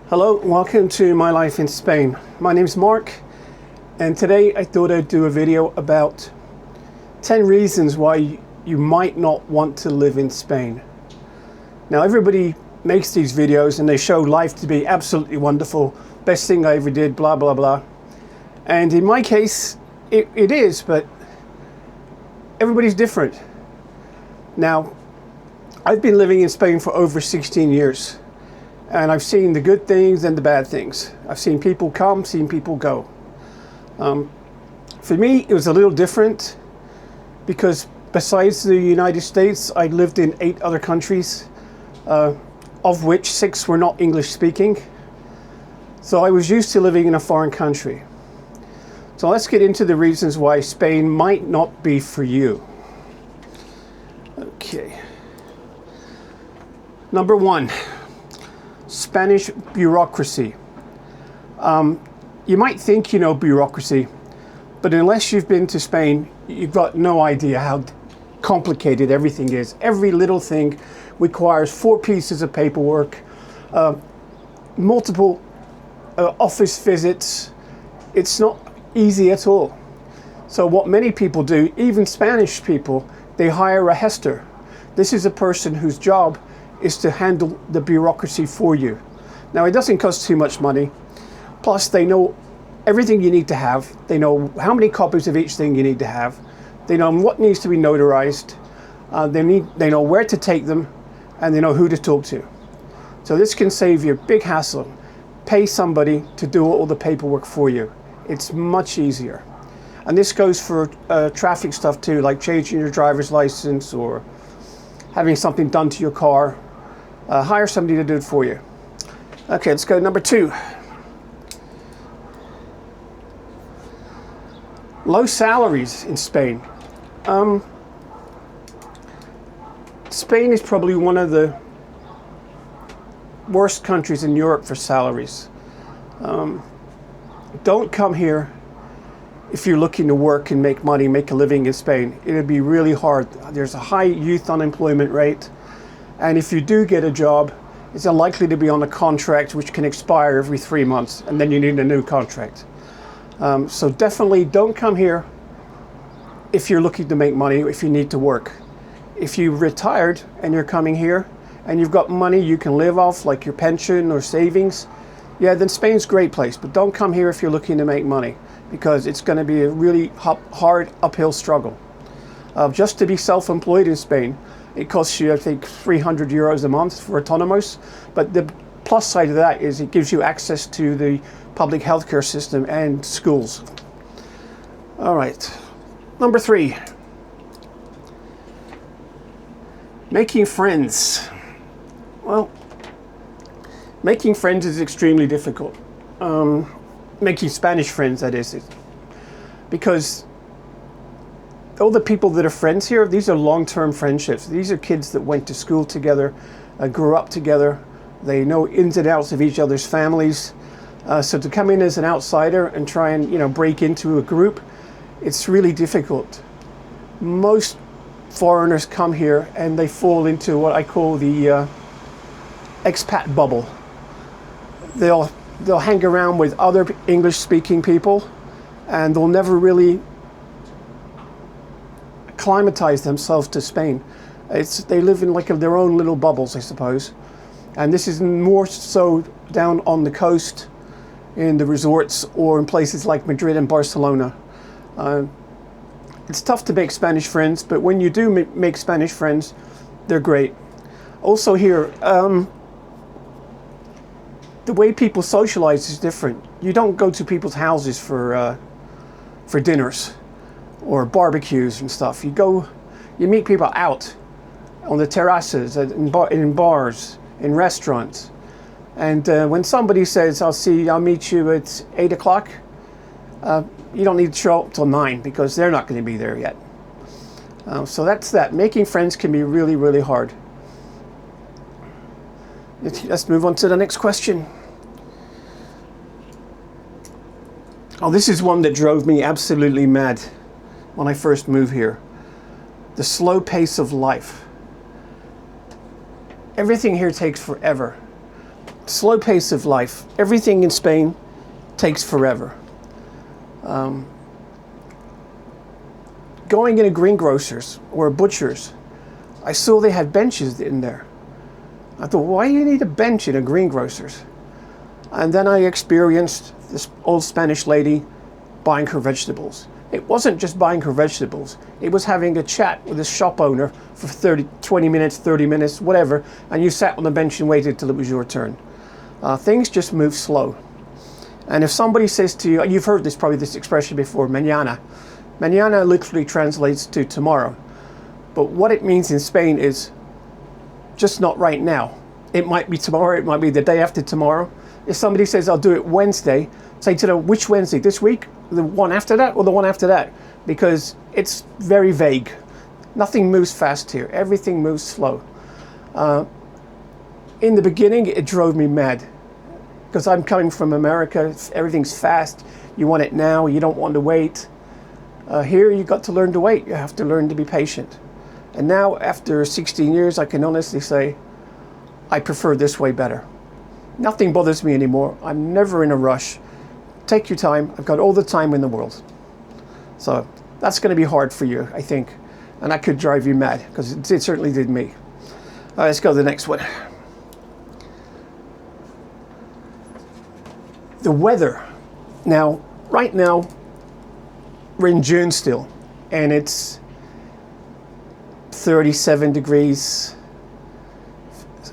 Hello, welcome to My Life in Spain. My name is Mark, and today I thought I'd do a video about 10 reasons why you might not want to live in Spain. Now, everybody makes these videos and they show life to be absolutely wonderful, best thing I ever did, blah, blah, blah. And in my case, it is, but everybody's different. Now, I've been living in Spain for over 16 years. And I've seen the good things and the bad things. I've seen people come, seen people go. For me, it was a little different because besides the United States, I lived in 8 other countries, of which 6 were not English speaking. So I was used to living in a foreign country. So let's get into the reasons why Spain might not be for you. Okay. Number 1. Spanish bureaucracy. You might think you know bureaucracy, but unless you've been to Spain, you've got no idea how complicated everything is. Every little thing requires 4 pieces of paperwork, multiple office visits. It's not easy at all. So what many people do, even Spanish people, they hire a Hester. This is a person whose job is to handle the bureaucracy for you. Now, it doesn't cost too much money. Plus, they know everything you need to have. They know how many copies of each thing you need to have. They know what needs to be notarized. They know where to take them, and they know who to talk to. So this can save you a big hassle. Pay somebody to do all the paperwork for you. It's much easier. And this goes for traffic stuff too, like changing your driver's license or having something done to your car. Hire somebody to do it for you. Okay, let's go to number 2. Low salaries in Spain. Spain is probably one of the worst countries in Europe for salaries. Don't come here if you're looking to work and make money, make a living in Spain. It'll be really hard. There's a high youth unemployment rate. And if you do get a job, it's unlikely to be on a contract which can expire every 3 months, and then you need a new contract. So definitely don't come here if you're looking to make money, if you need to work. If you're retired and you're coming here and you've got money you can live off, like your pension or savings, yeah, then Spain's a great place. But don't come here if you're looking to make money, because it's going to be a really hard uphill struggle. Just to be self-employed in Spain, it costs you, I think, 300 euros a month for autonomous. But the plus side of that is it gives you access to the public healthcare system and schools. All right. Number 3. Making friends. Well, making friends is extremely difficult. Making Spanish friends, that is. Because all the people that are friends here, these are long-term friendships. These are kids that went to school together, grew up together. They know ins and outs of each other's families. So to come in as an outsider and try and break into a group, it's really difficult. Most foreigners come here and they fall into what I call the expat bubble. They'll hang around with other English-speaking people, and they'll never really acclimatize themselves to Spain. They live in like their own little bubbles, I suppose. And this is more so down on the coast, in the resorts, or in places like Madrid and Barcelona. It's tough to make Spanish friends, but when you do make Spanish friends, they're great. Also here, the way people socialize is different. You don't go to people's houses for dinners or barbecues and stuff. You meet people out on the terraces, in bars, in restaurants. And when somebody says, I'll meet you at 8 o'clock, you don't need to show up till 9 because they're not going to be there yet. So that's that. Making friends can be really, really hard. Let's move on to the next question. Oh, this is one that drove me absolutely mad when I first moved here. The slow pace of life. Everything here takes forever. slow pace of life. Everything in Spain takes forever. Going in a greengrocer's or a butcher's, I saw they had benches in there. I thought, why do you need a bench in a greengrocer's? And then I experienced this old Spanish lady buying her vegetables. It wasn't just buying her vegetables. It was having a chat with the shop owner for 20 minutes, 30 minutes, whatever, and you sat on the bench and waited till it was your turn. Things just move slow. And if somebody says to you, you've heard this expression before, mañana. Mañana literally translates to tomorrow. But what it means in Spain is just not right now. It might be tomorrow, it might be the day after tomorrow. If somebody says, I'll do it Wednesday, say to them, which Wednesday? This week? The one after that or the one after that? Because it's very vague. Nothing moves fast here. Everything moves slow. In the beginning, it drove me mad. Because I'm coming from America, everything's fast. You want it now, you don't want to wait. Here, you got to learn to wait. You have to learn to be patient. And now, after 16 years, I can honestly say, I prefer this way better. Nothing bothers me anymore. I'm never in a rush. Take your time. I've got all the time in the world. So that's going to be hard for you, I think. And that could drive you mad, because it certainly did me. All right, let's go to the next one. The weather. Now, right now, we're in June still, and it's 37 degrees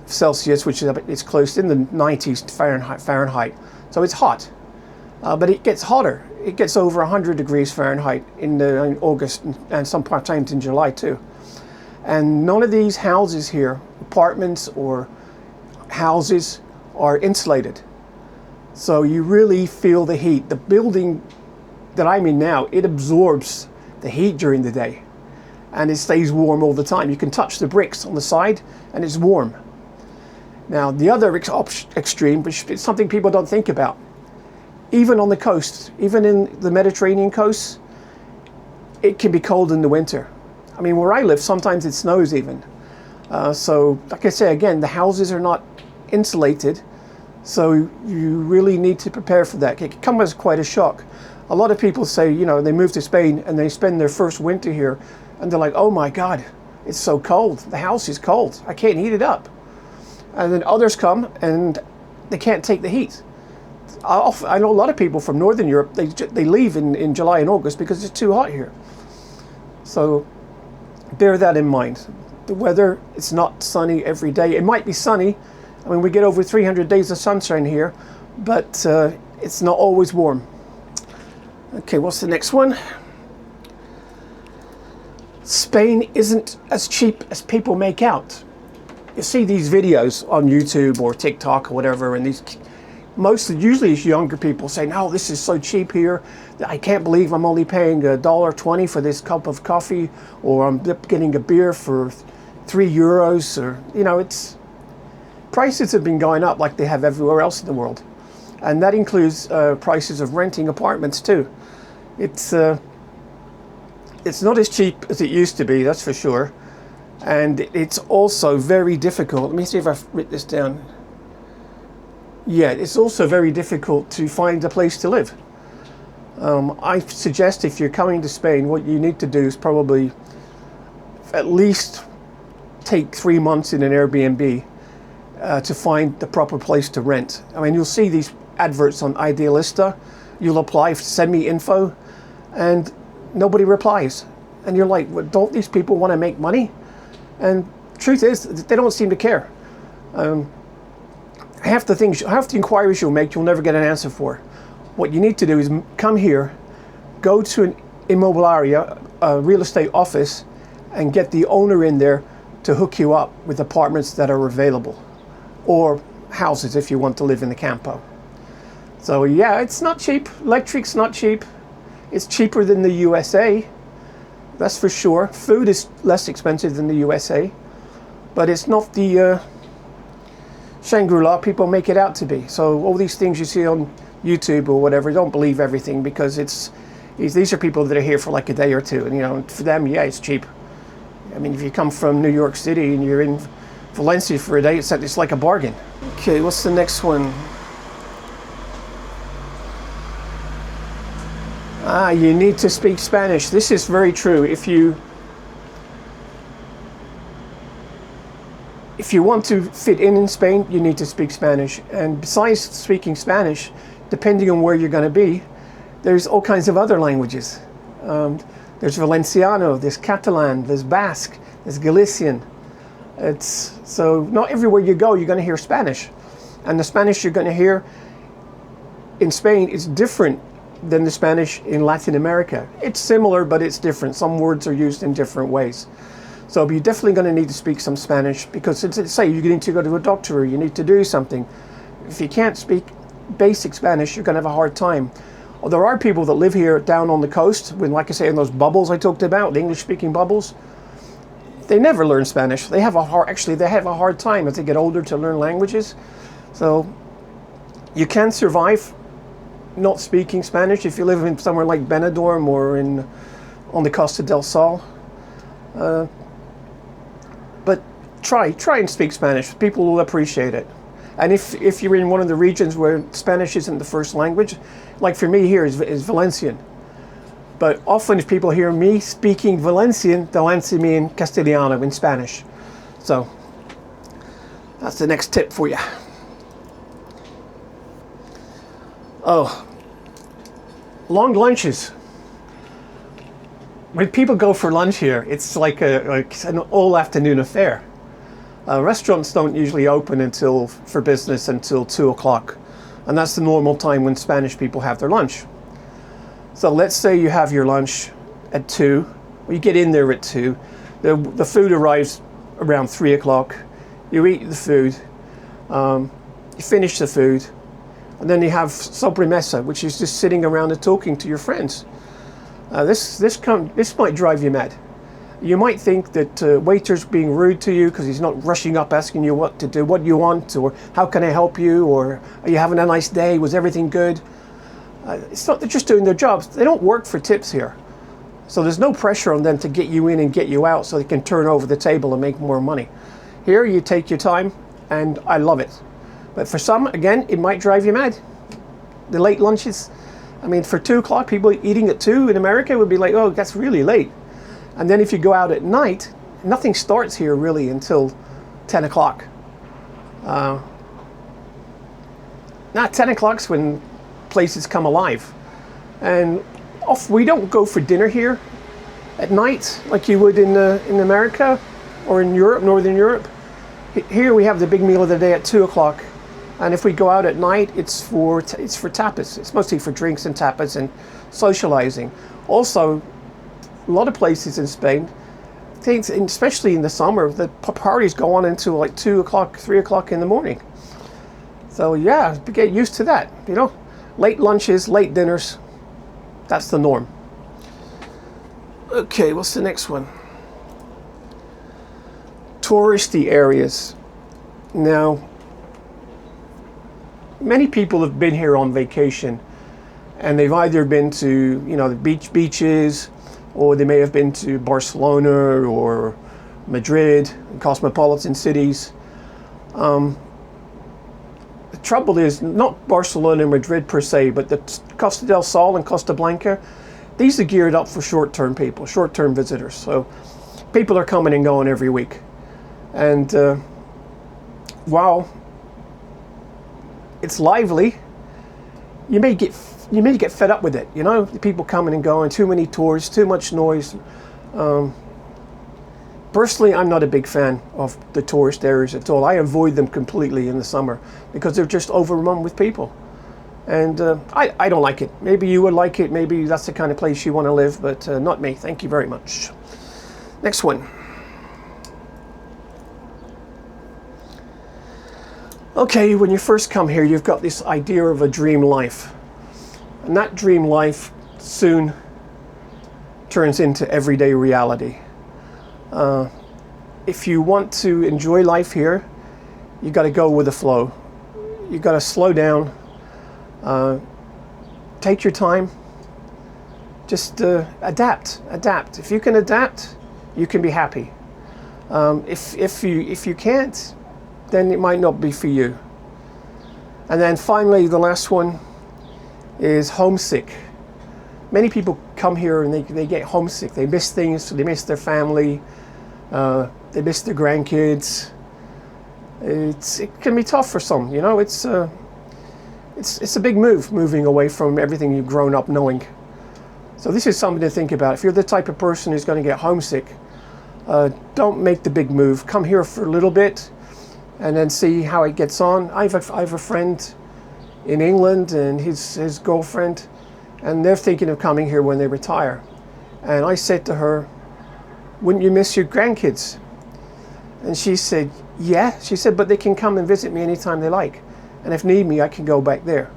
Celsius, which is it's close in the 90s Fahrenheit. So it's hot, but it gets hotter. It gets over 100 degrees Fahrenheit in August and sometimes in July too. And none of these houses here, apartments or houses, are insulated. So you really feel the heat. The building that I'm in now, it absorbs the heat during the day, and it stays warm all the time. You can touch the bricks on the side and it's warm. Now, the other extreme, which is something people don't think about, even on the coast, even in the Mediterranean coast, it can be cold in the winter. I mean, where I live, sometimes it snows even. So, like I say, again, the houses are not insulated, so you really need to prepare for that. It can come as quite a shock. A lot of people say, you know, they move to Spain and they spend their first winter here, and they're like, oh my God, it's so cold. The house is cold. I can't heat it up. And then others come and they can't take the heat. I know a lot of people from Northern Europe, they leave in July and August because it's too hot here. So bear that in mind. The weather, it's not sunny every day. It might be sunny. I mean, we get over 300 days of sunshine here, but it's not always warm. Okay, what's the next one? Spain isn't as cheap as people make out. You see these videos on YouTube or TikTok or whatever, and usually it's younger people saying, "Oh, this is so cheap here. I can't believe I'm only paying $1.20 for this cup of coffee, or I'm getting a beer for €3." Or prices have been going up like they have everywhere else in the world, and that includes prices of renting apartments too. It's not as cheap as it used to be, that's for sure. And it's also very difficult. Let me see if I've written this down. Yeah, it's also very difficult to find a place to live. I suggest if you're coming to Spain, what you need to do is probably at least take 3 months in an Airbnb to find the proper place to rent. I mean, you'll see these adverts on Idealista. You'll apply, send me info, and nobody replies. And you're like, well, don't these people want to make money? And truth is, they don't seem to care. Half the inquiries you'll make, you'll never get an answer for. What you need to do is come here, go to an immobiliaria, a real estate office, and get the owner in there to hook you up with apartments that are available, or houses if you want to live in the campo. So yeah, it's not cheap. Electric's not cheap. It's cheaper than the USA. That's for sure. Food is less expensive than the USA, but it's not the Shangri-La people make it out to be. So all these things you see on YouTube or whatever, don't believe everything, because these are people that are here for like a day or two, and for them, yeah, it's cheap. I mean, if you come from New York City and you're in Valencia for a day, it's like a bargain. Okay, what's the next one? You need to speak Spanish. This is very true. If you want to fit in Spain, you need to speak Spanish. And besides speaking Spanish, depending on where you're going to be, there's all kinds of other languages. There's Valenciano, there's Catalan, there's Basque, there's Galician. So not everywhere you go, you're going to hear Spanish. And the Spanish you're going to hear in Spain is different than the Spanish in Latin America. It's similar, but it's different. Some words are used in different ways. So you're definitely going to need to speak some Spanish, because say you need to go to a doctor or you need to do something. If you can't speak basic Spanish, you're going to have a hard time. Well, there are people that live here down on the coast, when, like I say, in those bubbles I talked about, the English-speaking bubbles. They never learn Spanish. They have a hard time as they get older to learn languages. So you can survive not speaking Spanish if you live in somewhere like Benidorm or on the Costa del Sol. But try and speak Spanish. People will appreciate it. And if you're in one of the regions where Spanish isn't the first language, like for me here is Valencian. But often if people hear me speaking Valencian, they'll answer me in Castellano, in Spanish. So that's the next tip for you. Oh, long lunches. When people go for lunch here, it's like an all afternoon affair. Restaurants don't usually open for business until 2 o'clock. And that's the normal time when Spanish people have their lunch. So let's say you have your lunch at 2, or you get in there at 2. The food arrives around 3 o'clock. You eat the food, you finish the food, and then you have sobremesa, which is just sitting around and talking to your friends. This might drive you mad. You might think that waiter's being rude to you because he's not rushing up asking you what to do, what you want, or how can I help you, or are you having a nice day, was everything good? It's not, they're just doing their jobs. They don't work for tips here. So there's no pressure on them to get you in and get you out so they can turn over the table and make more money. Here you take your time, and I love it. But for some, again, it might drive you mad. The late lunches, I mean, for 2 o'clock, people eating at 2 in America would be like, oh, that's really late. And then if you go out at night, nothing starts here really until 10 o'clock. Now 10 o'clock's when places come alive. And we don't go for dinner here at night like you would in America or in Europe, Northern Europe. Here we have the big meal of the day at 2 o'clock. And if we go out at night, it's for tapas. It's mostly for drinks and tapas and socializing. Also, a lot of places in Spain, especially in the summer, the parties go on until like 2 o'clock, 3 o'clock in the morning. So yeah, get used to that, you know. Late lunches, late dinners, that's the norm. Okay, what's the next one? Touristy areas. Now, many people have been here on vacation, and they've either been to, the beaches, or they may have been to Barcelona or Madrid, cosmopolitan cities. The trouble is not Barcelona and Madrid per se, but the Costa del Sol and Costa Blanca, these are geared up for short-term people, short-term visitors. So people are coming and going every week. And while it's lively, you may get fed up with it, people coming and going, too many tours, too much noise. Personally, I'm not a big fan of the tourist areas at all. I avoid them completely in the summer because they're just overrun with people. And I don't like it. Maybe you would like it. Maybe that's the kind of place you want to live, but not me. Thank you very much. Next one. Okay, when you first come here, you've got this idea of a dream life. And that dream life soon turns into everyday reality. If you want to enjoy life here, you got to go with the flow. You got to slow down, take your time, just adapt. If you can adapt, you can be happy. If you can't, then it might not be for you. And then finally, the last one is homesick. Many people come here and they get homesick. They miss things. They miss their family. They miss their grandkids. It can be tough for some. You know, it's a big move, moving away from everything you've grown up knowing. So this is something to think about. If you're the type of person who's going to get homesick, don't make the big move. Come here for a little bit and then see how it gets on. I have a friend in England and his girlfriend, and they're thinking of coming here when they retire. And I said to her, wouldn't you miss your grandkids? And she said, yeah. She said, but they can come and visit me anytime they like. And if need me, I can go back there.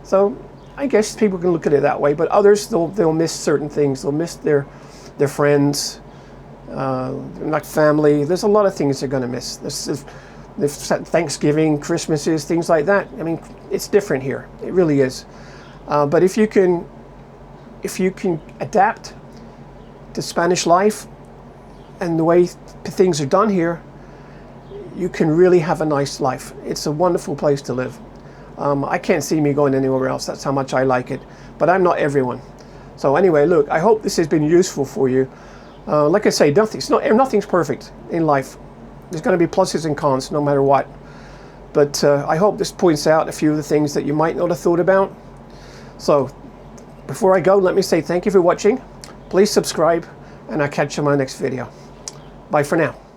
So I guess people can look at it that way, but others, they'll miss certain things. They'll miss their friends, like family. There's a lot of things they're going to miss. There's Thanksgiving, Christmases, things like that. I mean, it's different here. It really is. But if you can adapt to Spanish life and the way things are done here, you can really have a nice life. It's a wonderful place to live. I can't see me going anywhere else. That's how much I like it. But I'm not everyone. So anyway, look, I hope this has been useful for you. Like I say, nothing's perfect in life. There's going to be pluses and cons no matter what. But I hope this points out a few of the things that you might not have thought about. So before I go, let me say thank you for watching. Please subscribe, and I'll catch you in my next video. Bye for now.